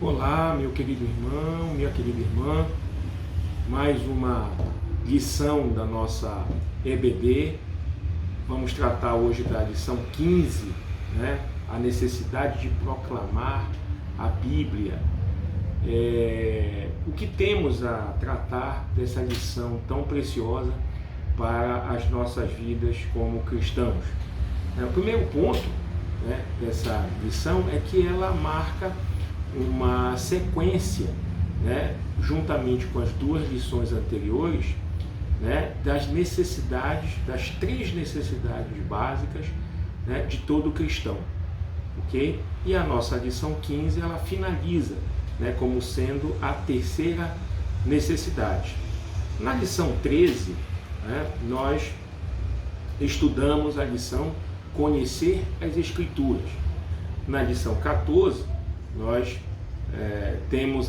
Olá, meu querido irmão, minha querida irmã, mais uma lição da nossa EBD. Vamos tratar hoje da lição 15, a necessidade de proclamar a Bíblia. O que temos a tratar dessa lição tão preciosa para as nossas vidas como cristãos? O primeiro ponto dessa lição é que ela marca uma sequência, juntamente com as duas lições anteriores, das necessidades, das três necessidades básicas, de todo cristão, ok? E a nossa lição 15 ela finaliza, como sendo a terceira necessidade. Na lição 13, nós estudamos a lição Conhecer as Escrituras. Na lição 14, nós temos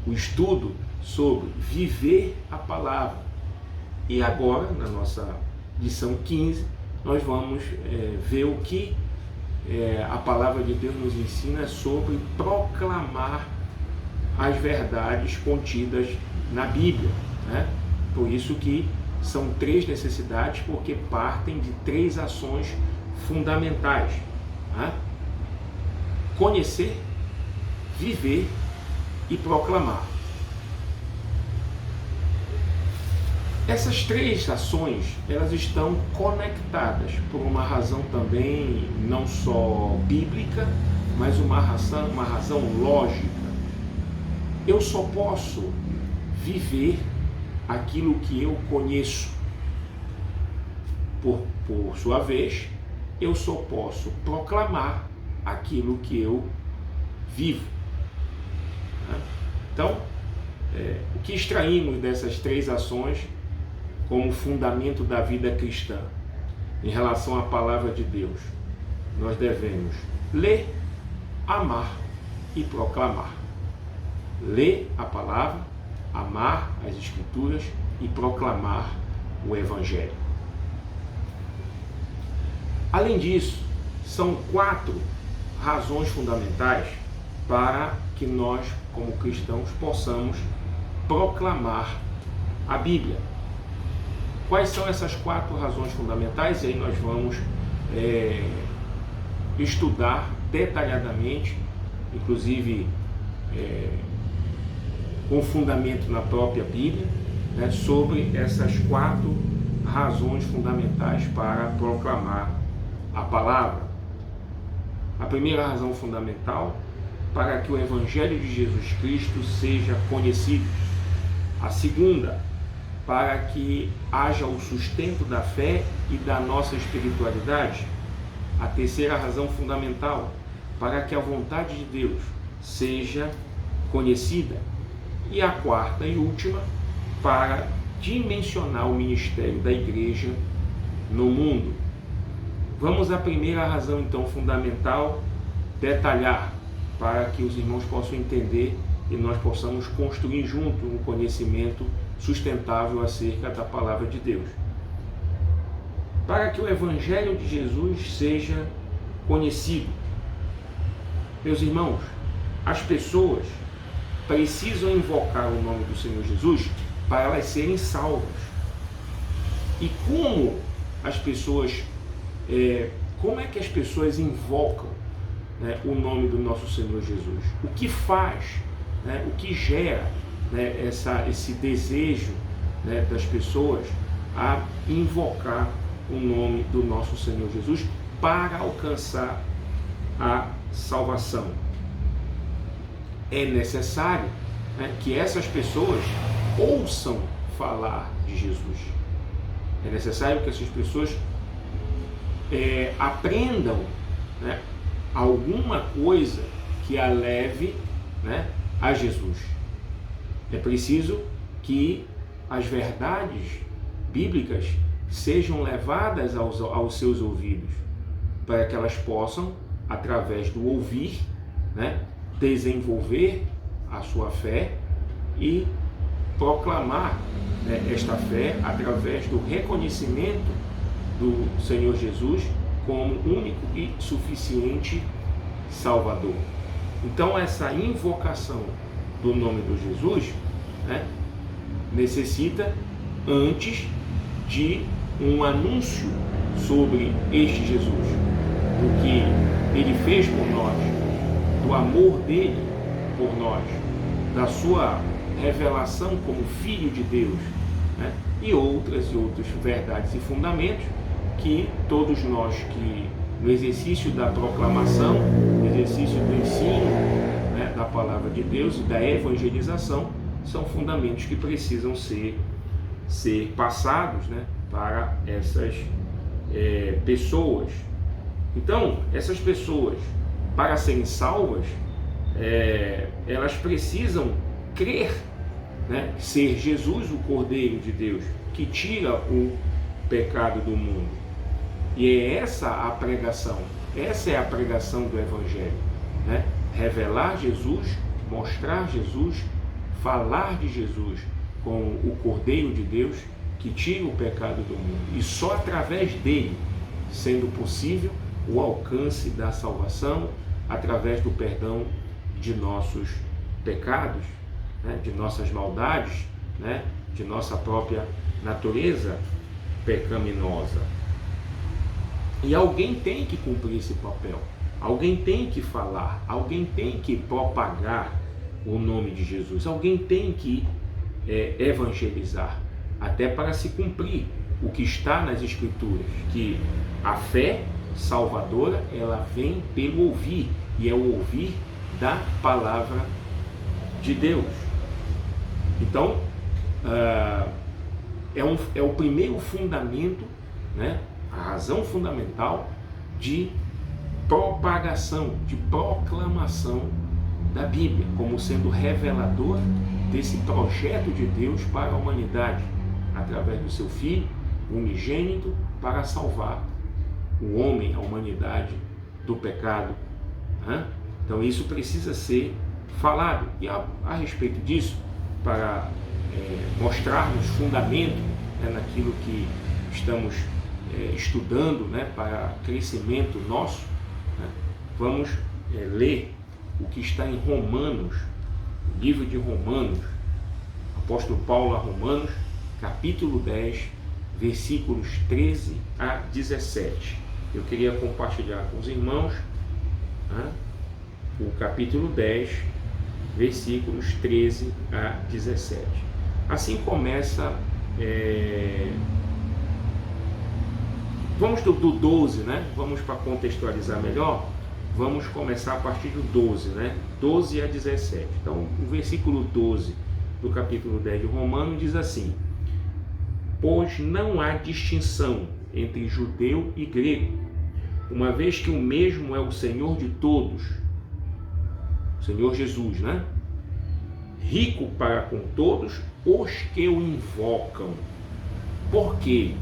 o estudo sobre viver a palavra. E agora, na nossa lição 15, nós vamos ver o que a palavra de Deus nos ensina sobre proclamar as verdades contidas na Bíblia. Por isso que são três necessidades, porque partem de três ações fundamentais. Conhecer, viver e proclamar. Essas três ações, elas estão conectadas por uma razão também não só bíblica, mas uma razão lógica. Eu só posso viver aquilo que eu conheço. Por sua vez, eu só posso proclamar aquilo que eu vivo. Então, o que extraímos dessas três ações como fundamento da vida cristã em relação à palavra de Deus? Nós devemos ler, amar e proclamar. Ler a palavra, amar as Escrituras e proclamar o Evangelho. Além disso, são 4 razões fundamentais para que nós, como cristãos, possamos proclamar a Bíblia. Quais são essas 4 razões fundamentais? E aí nós vamos estudar detalhadamente, inclusive com fundamento na própria Bíblia, sobre essas 4 razões fundamentais para proclamar a palavra. A primeira razão fundamental, para que o Evangelho de Jesus Cristo seja conhecido. A segunda, para que haja o sustento da fé e da nossa espiritualidade. A terceira razão fundamental, para que a vontade de Deus seja conhecida. E a quarta e última, para dimensionar o ministério da igreja no mundo. Vamos à primeira razão, então, fundamental, detalhar, para que os irmãos possam entender e nós possamos construir junto um conhecimento sustentável acerca da palavra de Deus. Para que o Evangelho de Jesus seja conhecido. Meus irmãos, as pessoas precisam invocar o nome do Senhor Jesus para elas serem salvas. E como é que as pessoas invocam o nome do nosso Senhor Jesus? O que faz, o que gera esse desejo das pessoas a invocar o nome do nosso Senhor Jesus para alcançar a salvação? É necessário que essas pessoas ouçam falar de Jesus. É necessário que essas pessoas aprendam alguma coisa que a leve a Jesus. É preciso que as verdades bíblicas sejam levadas aos seus ouvidos, para que elas possam, através do ouvir, desenvolver a sua fé e proclamar esta fé através do reconhecimento do Senhor Jesus como único e suficiente Salvador. Então essa invocação do nome de Jesus, né, necessita antes de um anúncio sobre este Jesus, do que ele fez por nós, do amor dele por nós, da sua revelação como Filho de Deus, né? E outras verdades e fundamentos que todos nós que no exercício da proclamação, no exercício do ensino, né, da palavra de Deus e da evangelização, são fundamentos que precisam ser passados, né, para essas pessoas. Então, essas pessoas, para serem salvas, elas precisam crer, né, ser Jesus o Cordeiro de Deus, que tira o pecado do mundo. E é essa a pregação, essa é a pregação do Evangelho, né? Revelar Jesus, mostrar Jesus, falar de Jesus com o Cordeiro de Deus que tira o pecado do mundo. E só através dele, sendo possível o alcance da salvação, através do perdão de nossos pecados, né? De nossas maldades, né? De nossa própria natureza pecaminosa. E alguém tem que cumprir esse papel, alguém tem que falar, alguém tem que propagar o nome de Jesus, alguém tem que evangelizar, até para se cumprir o que está nas Escrituras, que a fé salvadora, ela vem pelo ouvir, e é o ouvir da palavra de Deus. Então, é o primeiro fundamento, né? A razão fundamental de propagação, de proclamação da Bíblia, como sendo revelador desse projeto de Deus para a humanidade, através do seu Filho unigênito, para salvar o homem, a humanidade, do pecado. Então isso precisa ser falado. E a respeito disso, para mostrarmos fundamento, né, naquilo que estamos estudando, né, para crescimento nosso, né, vamos ler o que está em Romanos, o livro de Romanos, apóstolo Paulo a Romanos, capítulo 10, versículos 13 a 17. Eu queria compartilhar com os irmãos, né, o capítulo 10, versículos 13 a 17. Assim começa... Vamos do 12, né? Vamos para contextualizar melhor. Vamos começar a partir do 12, né? 12 a 17. Então, o versículo 12 do capítulo 10 de Romanos diz assim: pois não há distinção entre judeu e grego, uma vez que o mesmo é o Senhor de todos, o Senhor Jesus, né? Rico para com todos os que o invocam, porque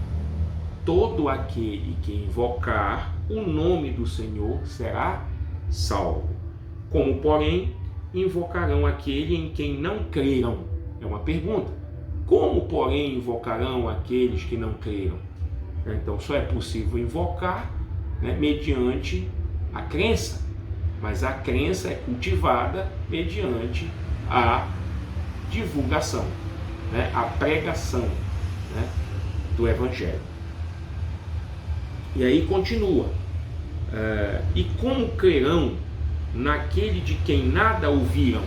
todo aquele que invocar o nome do Senhor será salvo. Como, porém, invocarão aquele em quem não creram? É uma pergunta. Como, porém, invocarão aqueles que não creram? Então, só é possível invocar, né, mediante a crença. Mas a crença é cultivada mediante a divulgação, né, a pregação, né, do Evangelho. E aí continua, e como crerão naquele de quem nada ouviram?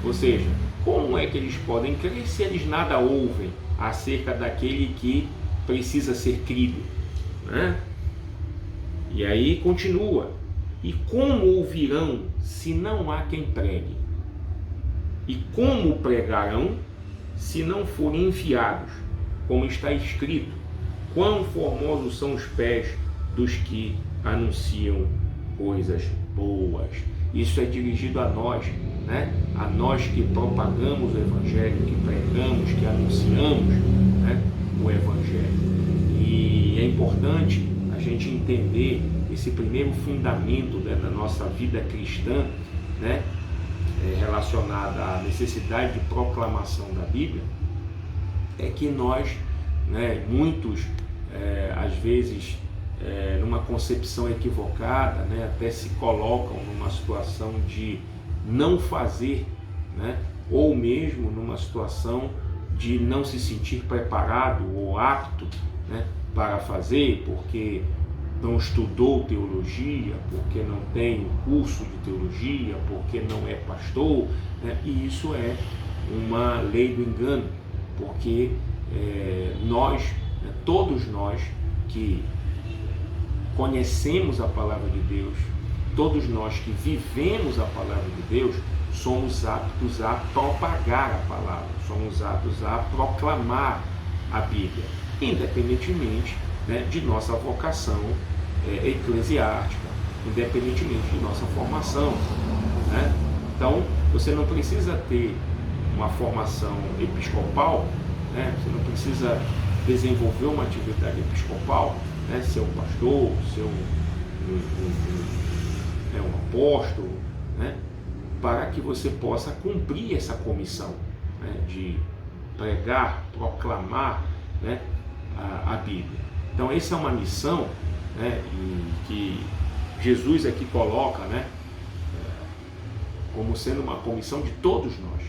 Ou seja, como é que eles podem crer se eles nada ouvem acerca daquele que precisa ser crido, né? E aí continua, e como ouvirão se não há quem pregue? E como pregarão se não forem enviados? Como está escrito: quão formosos são os pés dos que anunciam coisas boas. Isso é dirigido a nós, né? A nós que propagamos o Evangelho, que pregamos, que anunciamos, né, o Evangelho. E é importante a gente entender esse primeiro fundamento, né, da nossa vida cristã, né, relacionada à necessidade de proclamação da Bíblia, é que nós, né, muitos às vezes numa concepção equivocada, né, até se colocam numa situação de não fazer, né? Ou mesmo numa situação de não se sentir preparado ou apto, né, para fazer, porque não estudou teologia, porque não tem curso de teologia, porque não é pastor, né? E isso é uma lei do engano, porque nós, né, todos nós que conhecemos a palavra de Deus, todos nós que vivemos a palavra de Deus, somos aptos a propagar a palavra, somos aptos a proclamar a Bíblia, independentemente, né, de nossa vocação eclesiástica, independentemente de nossa formação, né? Então, você não precisa ter uma formação episcopal, né? Você não precisa desenvolver uma atividade episcopal, né? Ser um pastor, ser um apóstolo, né? Para que você possa cumprir essa comissão, né, de pregar, proclamar, né, a Bíblia. Então essa é uma missão, né, que Jesus aqui coloca, né, como sendo uma comissão de todos nós,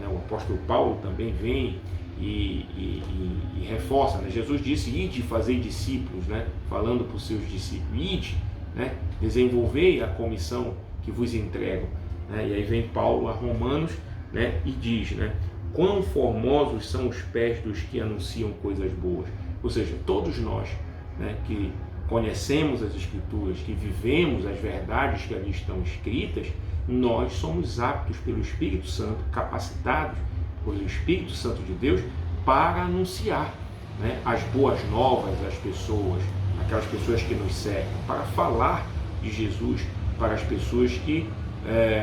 né? O apóstolo Paulo também vem e reforça, né? Jesus disse: ide fazer discípulos, né? Falando para os seus discípulos, ide, né? Desenvolvei a comissão que vos entrego. E aí vem Paulo a Romanos, né, e diz, né, quão formosos são os pés dos que anunciam coisas boas. Ou seja, todos nós, né, que conhecemos as Escrituras, que vivemos as verdades que ali estão escritas, nós somos aptos pelo Espírito Santo, capacitados pelo Espírito Santo de Deus para anunciar, né, as boas novas às pessoas, aquelas pessoas que nos cercam, para falar de Jesus para as pessoas que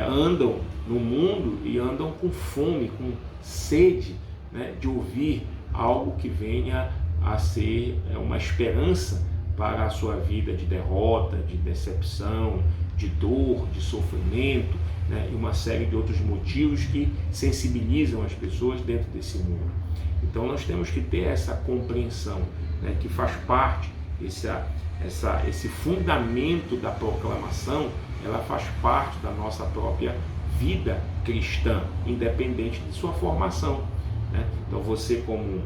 andam no mundo e andam com fome, com sede, né, de ouvir algo que venha a ser uma esperança para a sua vida de derrota, de decepção, de dor, de sofrimento, né, e uma série de outros motivos que sensibilizam as pessoas dentro desse mundo. Então nós temos que ter essa compreensão, né, que faz parte, esse fundamento da proclamação, ela faz parte da nossa própria vida cristã, independente de sua formação, né? Então você, como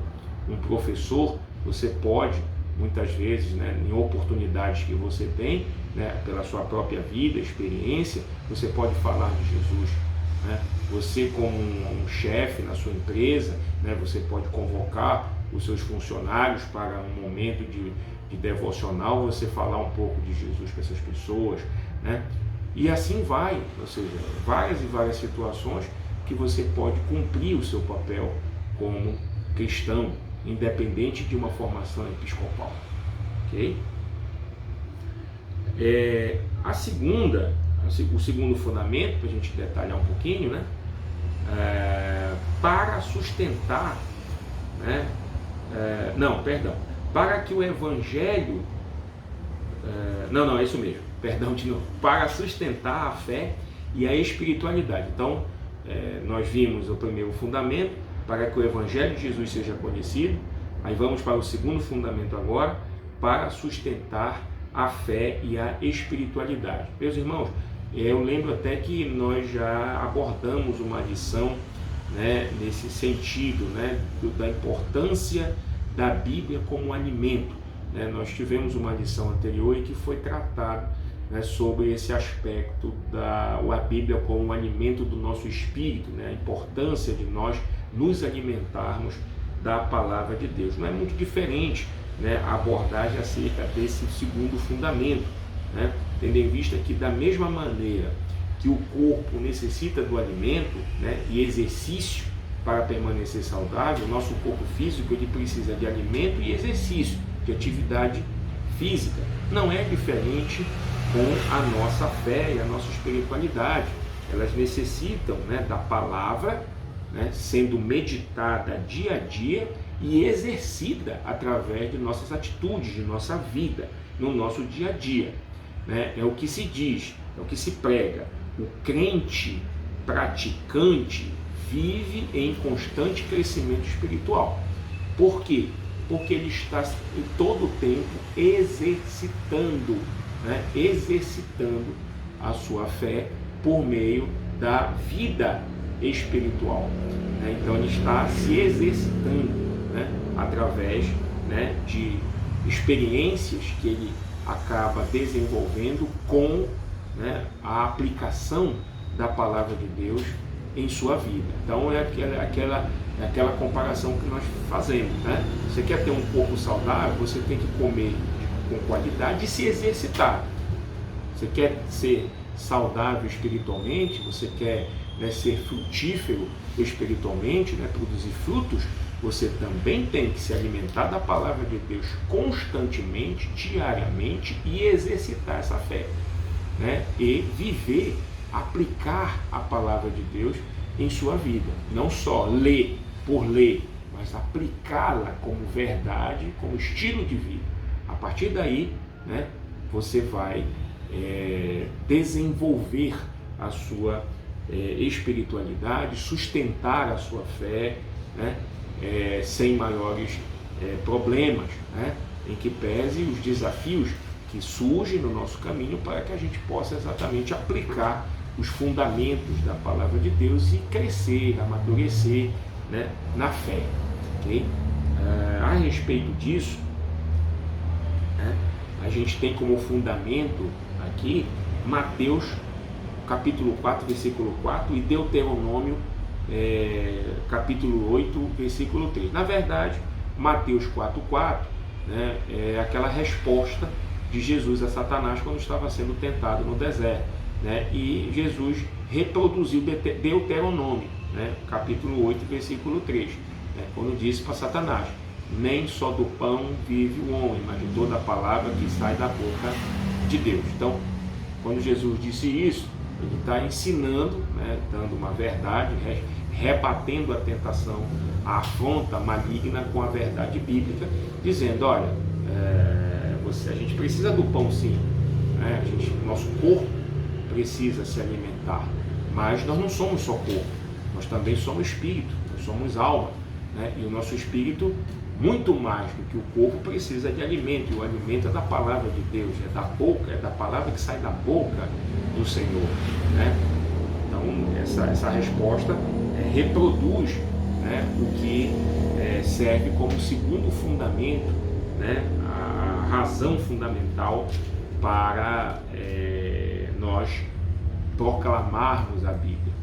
um professor, você pode, muitas vezes, né, em oportunidades que você tem, né, pela sua própria vida, experiência, você pode falar de Jesus, né? Você, como um chefe na sua empresa, né, você pode convocar os seus funcionários para um momento de devocional, você falar um pouco de Jesus para essas pessoas, né? E assim vai, ou seja, várias e várias situações que você pode cumprir o seu papel como cristão, independente de uma formação episcopal, ok? O segundo fundamento, para a gente detalhar um pouquinho, né? Para sustentar, né? Para que o Evangelho, é isso mesmo, perdão de novo, para sustentar a fé e a espiritualidade. Então, nós vimos o primeiro fundamento, para que o Evangelho de Jesus seja conhecido. Aí vamos para o segundo fundamento agora, para sustentar a fé e a espiritualidade. Meus irmãos, eu lembro até que nós já abordamos uma lição, né, nesse sentido, né, da importância da Bíblia como alimento, né? Nós tivemos uma lição anterior em que foi tratado, né, sobre esse aspecto da Bíblia como um alimento do nosso espírito, né? A importância de nós nos alimentarmos da palavra de Deus. Não é muito diferente, né, a abordagem acerca desse segundo fundamento, né? Tendo em vista que, da mesma maneira que o corpo necessita do alimento, né, e exercício para permanecer saudável, o nosso corpo físico ele precisa de alimento e exercício, de atividade física. Não é diferente com a nossa fé e a nossa espiritualidade. Elas necessitam, né, da palavra, né, sendo meditada dia a dia e exercida através de nossas atitudes, de nossa vida, no nosso dia a dia, né? É o que se diz, é o que se prega. O crente praticante vive em constante crescimento espiritual. Por quê? Porque ele está em todo o tempo exercitando, né? Exercitando a sua fé por meio da vida espiritual, né? Então ele está se exercitando, né? Através, né, de experiências que ele acaba desenvolvendo com, né, a aplicação da palavra de Deus em sua vida. Então é aquela comparação que nós fazemos, né? Você quer ter um corpo saudável, você tem que comer com qualidade e se exercitar. Você quer ser saudável espiritualmente, você quer, né, ser frutífero espiritualmente, né, produzir frutos, você também tem que se alimentar da palavra de Deus constantemente, diariamente, e exercitar essa fé, né? E viver, aplicar a palavra de Deus em sua vida. Não só ler por ler, mas aplicá-la como verdade, como estilo de vida. A partir daí, né, você vai desenvolver a sua espiritualidade, sustentar a sua fé, né, sem maiores problemas, né, em que pese os desafios que surgem no nosso caminho para que a gente possa exatamente aplicar os fundamentos da palavra de Deus e crescer, amadurecer, né, na fé. Okay? A respeito disso, né, a gente tem como fundamento aqui Mateus capítulo 4, versículo 4 e Deuteronômio capítulo 8, versículo 3. Na verdade, Mateus 4,4, né, é aquela resposta de Jesus a Satanás quando estava sendo tentado no deserto, né, e Jesus reproduziu Deuteronômio, né, capítulo 8, versículo 3, né, quando disse para Satanás: nem só do pão vive o homem, mas de toda a palavra que sai da boca de Deus. Então, quando Jesus disse isso, ele está ensinando, né, dando uma verdade, rebatendo a tentação, a afronta maligna com a verdade bíblica, dizendo: olha, a gente precisa do pão sim, né? Nosso corpo precisa se alimentar, mas nós não somos só corpo, nós também somos espírito, nós somos alma, né? E o nosso espírito, muito mais do que o corpo, precisa de alimento, e o alimento é da palavra de Deus, é da boca, é da palavra que sai da boca do Senhor, né? Então essa resposta reproduz, né, o que serve como segundo fundamento, né, a razão fundamental para nós proclamarmos a Bíblia,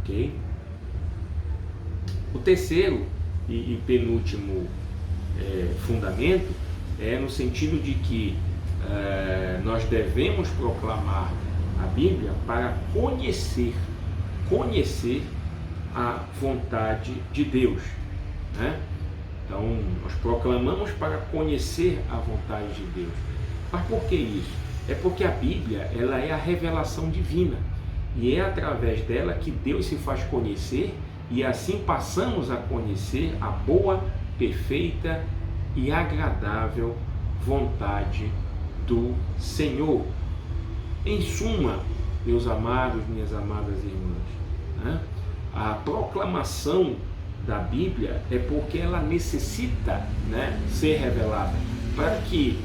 ok? O terceiro e penúltimo fundamento é no sentido de que nós devemos proclamar a Bíblia para conhecer a vontade de Deus, né? Então, nós proclamamos para conhecer a vontade de Deus. Mas por que isso? É porque a Bíblia, ela é a revelação divina, e é através dela que Deus se faz conhecer, e assim passamos a conhecer a boa, perfeita e agradável vontade do Senhor. Em suma, meus amados, minhas amadas irmãs, né, a proclamação da Bíblia é porque ela necessita, né, ser revelada. Para que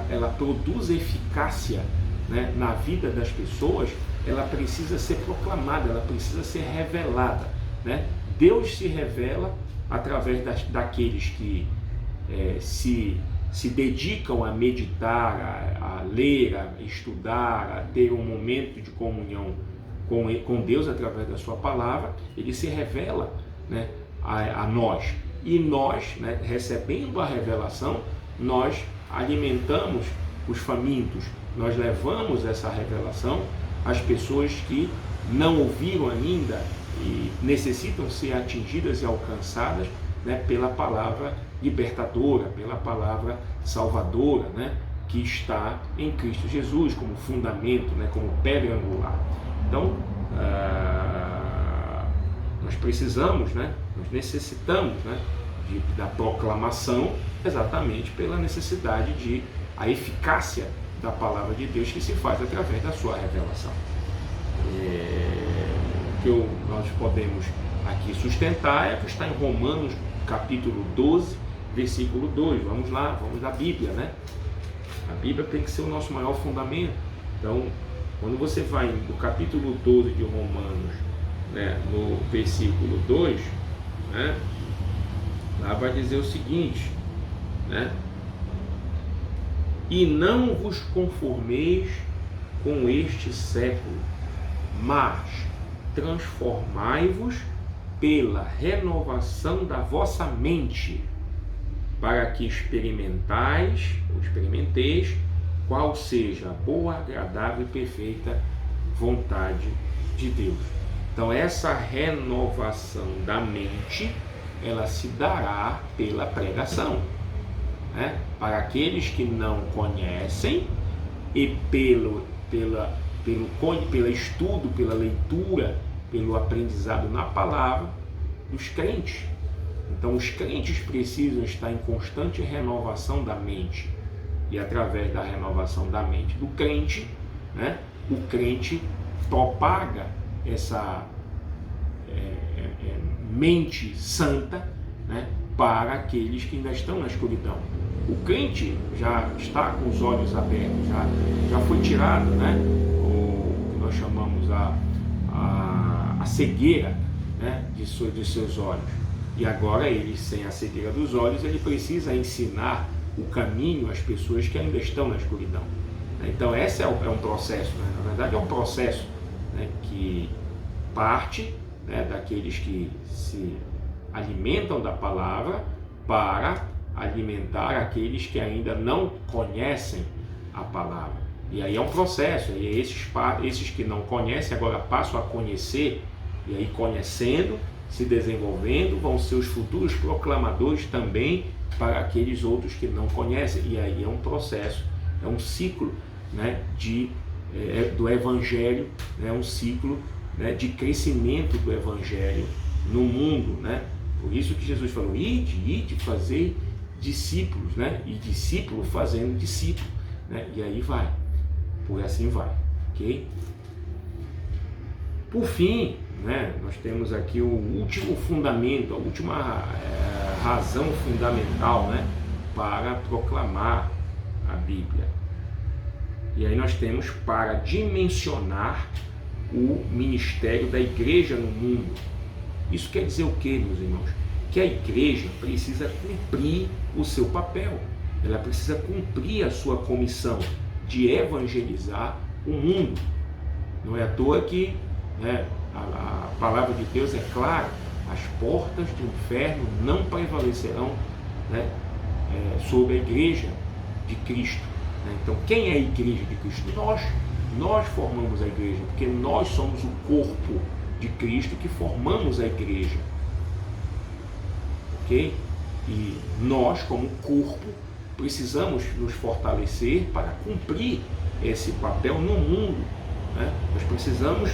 ela produza eficácia, né, na vida das pessoas, ela precisa ser proclamada, ela precisa ser revelada, né? Deus se revela através daqueles que se dedicam a meditar, a ler, a estudar, a ter um momento de comunhão com Deus através da sua palavra. Ele se revela, né, a nós, e nós, né, recebendo a revelação, nós alimentamos os famintos, nós levamos essa revelação às pessoas que não ouviram ainda e necessitam ser atingidas e alcançadas, né, pela palavra libertadora, pela palavra salvadora, né, que está em Cristo Jesus como fundamento, né, como pedra angular. Então, nós precisamos, né, nós necessitamos, né, da proclamação, exatamente pela necessidade de a eficácia da palavra de Deus que se faz através da sua revelação. O que nós podemos aqui sustentar é o que está em Romanos capítulo 12, versículo 2. Vamos lá, vamos à Bíblia, né? A Bíblia tem que ser o nosso maior fundamento. Então, Quando você vai no capítulo 12 de Romanos, né, no versículo 2, né, lá vai dizer o seguinte, né? E não vos conformeis com este século, mas transformai-vos pela renovação da vossa mente, para que experimenteis qual seja a boa, agradável e perfeita vontade de Deus. Então essa renovação da mente, ela se dará pela pregação, né? Para aqueles que não conhecem e pelo estudo, pela leitura, pelo aprendizado na palavra dos crentes. Então os crentes precisam estar em constante renovação da mente, e através da renovação da mente do crente, né, o crente propaga essa mente santa, né, para aqueles que ainda estão na escuridão. O crente já está com os olhos abertos, já foi tirado, né, o que nós chamamos a cegueira, né, de seus olhos. E agora ele, sem a cegueira dos olhos, ele precisa ensinar o caminho às pessoas que ainda estão na escuridão. Então esse é um processo, né? Na verdade é um processo, né, que parte, né, daqueles que se alimentam da palavra para alimentar aqueles que ainda não conhecem a palavra. E aí é um processo, e esses que não conhecem agora passam a conhecer, e aí conhecendo, se desenvolvendo, vão ser os futuros proclamadores também para aqueles outros que não conhecem. E aí é um processo, é um ciclo, né, do Evangelho, é um ciclo, né, de crescimento do Evangelho no mundo, né? Por isso que Jesus falou, ide, fazer discípulos, né? E discípulo fazendo discípulo, né? E aí vai, por assim vai, ok? Por fim, né, nós temos aqui o último fundamento, a última razão fundamental, né, para proclamar a Bíblia. E aí nós temos para dimensionar o ministério da igreja no mundo. Isso quer dizer o quê, meus irmãos? Que a igreja precisa cumprir o seu papel, ela precisa cumprir a sua comissão de evangelizar o mundo. Não é à toa que, né, a palavra de Deus é clara, as portas do inferno não prevalecerão, né, sobre a igreja de Cristo. Né? Então quem é a igreja de Cristo? Nós formamos a igreja, porque nós somos o corpo de Cristo que formamos a igreja, ok? E nós, como corpo, precisamos nos fortalecer para cumprir esse papel no mundo, né? Nós precisamos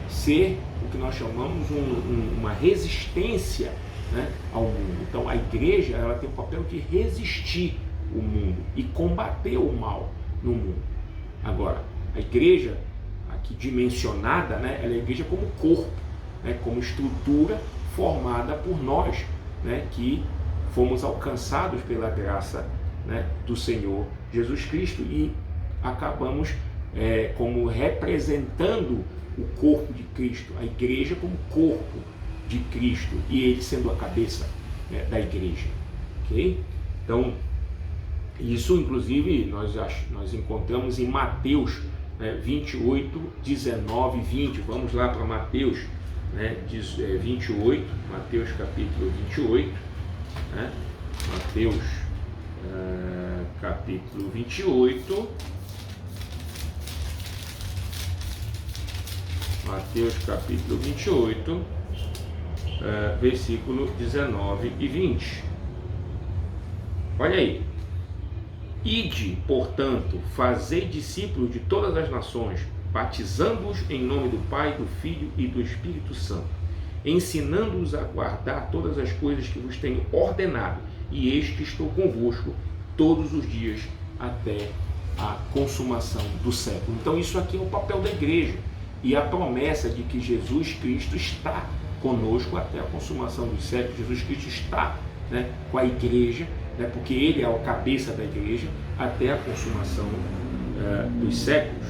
ser o que nós chamamos uma resistência, né, ao mundo. Então a igreja, ela tem o papel de resistir o mundo e combater o mal no mundo. Agora, a igreja aqui dimensionada, né, ela é a igreja como corpo, né, como estrutura formada por nós, né, que fomos alcançados pela graça, né, do Senhor Jesus Cristo e acabamos como representando o corpo de Cristo, a igreja como corpo de Cristo e ele sendo a cabeça, né, da igreja, ok? Então isso inclusive nós encontramos em Mateus, né, 28, 19 e 20. Vamos lá para Mateus, né, 28, Mateus capítulo 28, né? Mateus capítulo 28, Mateus capítulo 28, versículo 19 e 20. Olha aí. Ide, portanto, fazei discípulos de todas as nações, batizando-os em nome do Pai, do Filho e do Espírito Santo, ensinando-os a guardar todas as coisas que vos tenho ordenado, e eis que estou convosco todos os dias até a consumação do século. Então isso aqui é o papel da igreja e a promessa de que Jesus Cristo está conosco até a consumação dos séculos. Jesus Cristo está, né, com a igreja, né, porque ele é a cabeça da igreja até a consumação dos séculos,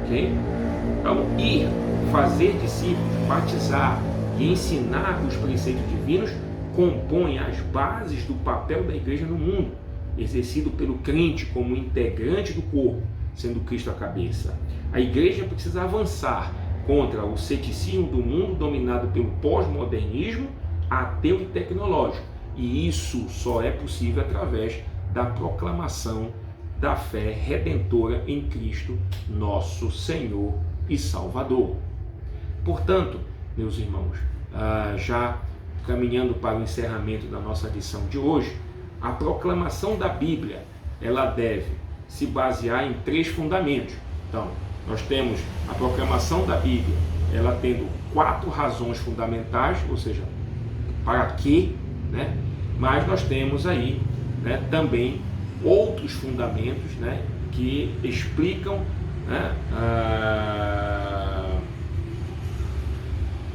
ok? Então, ir, fazer discípulos, batizar e ensinar os preceitos divinos compõem as bases do papel da igreja no mundo, exercido pelo crente como integrante do corpo, sendo Cristo a cabeça. A igreja precisa avançar contra o ceticismo do mundo dominado pelo pós-modernismo ateu e tecnológico, e isso só é possível através da proclamação da fé redentora em Cristo, nosso Senhor e Salvador. Portanto, meus irmãos, já caminhando para o encerramento da nossa lição de hoje, a proclamação da Bíblia, ela deve se basear em 3 fundamentos. Então, nós temos a proclamação da Bíblia, ela tendo 4 razões fundamentais, ou seja, para quê, né? Mas nós temos aí, né, também outros fundamentos, né, que explicam, né,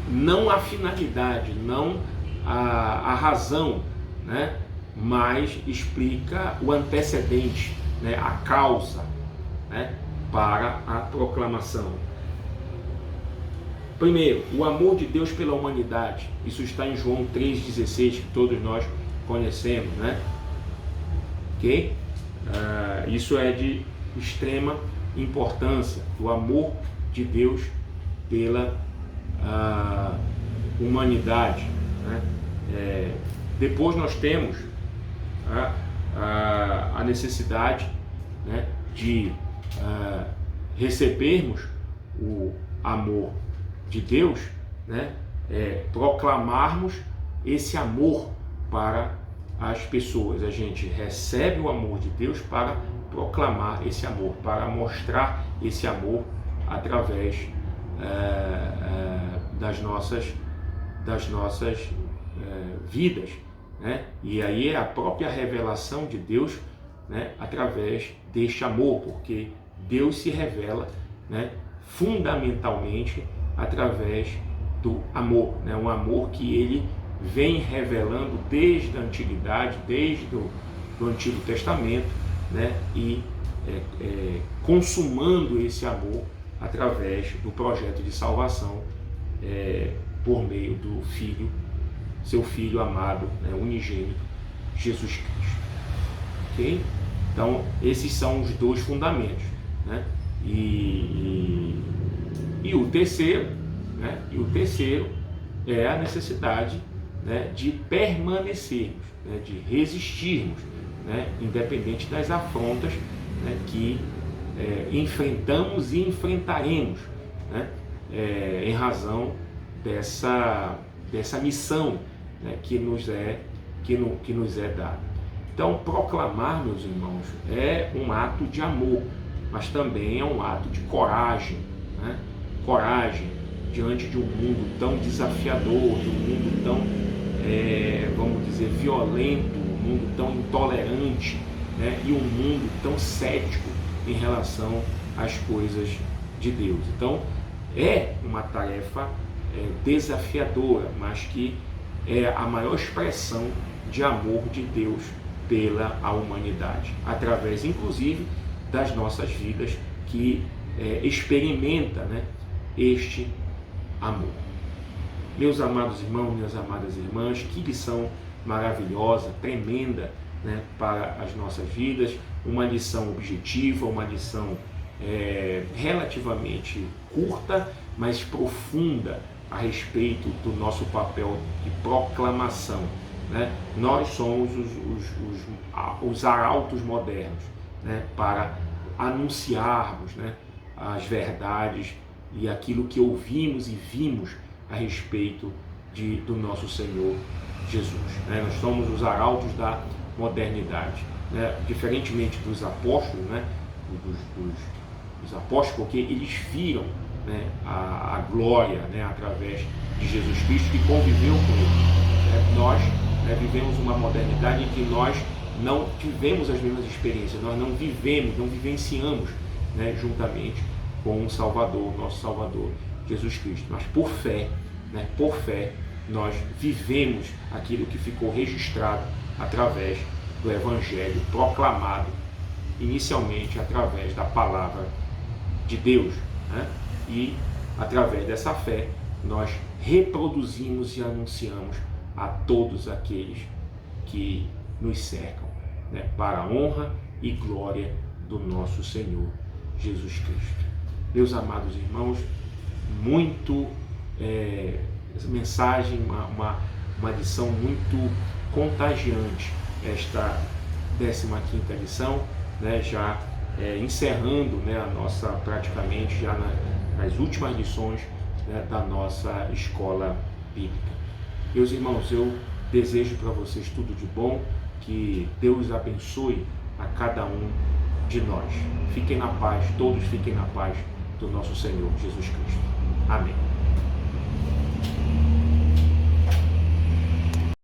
não a finalidade, não a razão, né, mas explica o antecedente, né, a causa, né, para a proclamação. Primeiro, o amor de Deus pela humanidade. Isso está em João 3,16, que todos nós conhecemos, né? Ok? Isso é de extrema importância, o amor de Deus pela humanidade, né? Depois nós temos a necessidade, né, de recebermos o amor de Deus, né, proclamarmos esse amor para as pessoas. A gente recebe o amor de Deus para proclamar esse amor, para mostrar esse amor através das nossas vidas, né? E aí é a própria revelação de Deus, né, através deste amor, porque Deus se revela, né, fundamentalmente através do amor, né? Um amor que ele vem revelando desde a antiguidade, desde do Antigo Testamento, né? E consumando esse amor através do projeto de salvação por meio do Filho, seu Filho amado, né, unigênito, Jesus Cristo. Ok? Então, esses são os 2 fundamentos, né? E o terceiro, né? E o terceiro é a necessidade, né, de permanecermos, né, de resistirmos, né, independente das afrontas, né, que enfrentamos e enfrentaremos, né, em razão dessa missão, né, que nos é dada. Então, proclamar, meus irmãos, é um ato de amor, mas também é um ato de coragem, né? Coragem diante de um mundo tão desafiador, de um mundo tão, vamos dizer, violento, um mundo tão intolerante, né? E um mundo tão cético em relação às coisas de Deus. Então, é uma tarefa desafiadora, mas que é a maior expressão de amor de Deus pela humanidade, através inclusive das nossas vidas, que experimenta, né, este amor. Meus amados irmãos, minhas amadas irmãs, que lição maravilhosa, tremenda, né, para as nossas vidas, uma lição objetiva, uma lição relativamente curta, mas profunda a respeito do nosso papel de proclamação, né? Nós somos os arautos modernos, né, para anunciarmos, né, as verdades e aquilo que ouvimos e vimos a respeito do nosso Senhor Jesus, né? Nós somos os arautos da modernidade, né? Diferentemente dos apóstolos, né, dos apóstolos, porque eles viram, né, a glória, né, através de Jesus Cristo, que conviveu com ele. Nós, né, vivemos uma modernidade em que nós não tivemos as mesmas experiências, nós não vivenciamos, né, juntamente com o Salvador, nosso Salvador, Jesus Cristo. Mas por fé, né, nós vivemos aquilo que ficou registrado através do Evangelho proclamado inicialmente através da palavra de Deus, né? E através dessa fé nós reproduzimos e anunciamos a todos aqueles que nos cercam, né? Para a honra e glória do nosso Senhor Jesus Cristo. Meus amados irmãos, muito essa mensagem, uma lição muito contagiante, esta 15ª lição, né, já encerrando, né, a nossa, praticamente já nas últimas lições, né, da nossa escola bíblica. Meus irmãos, eu desejo para vocês tudo de bom, que Deus abençoe a cada um de nós. Fiquem na paz, todos fiquem na paz do nosso Senhor Jesus Cristo. Amém.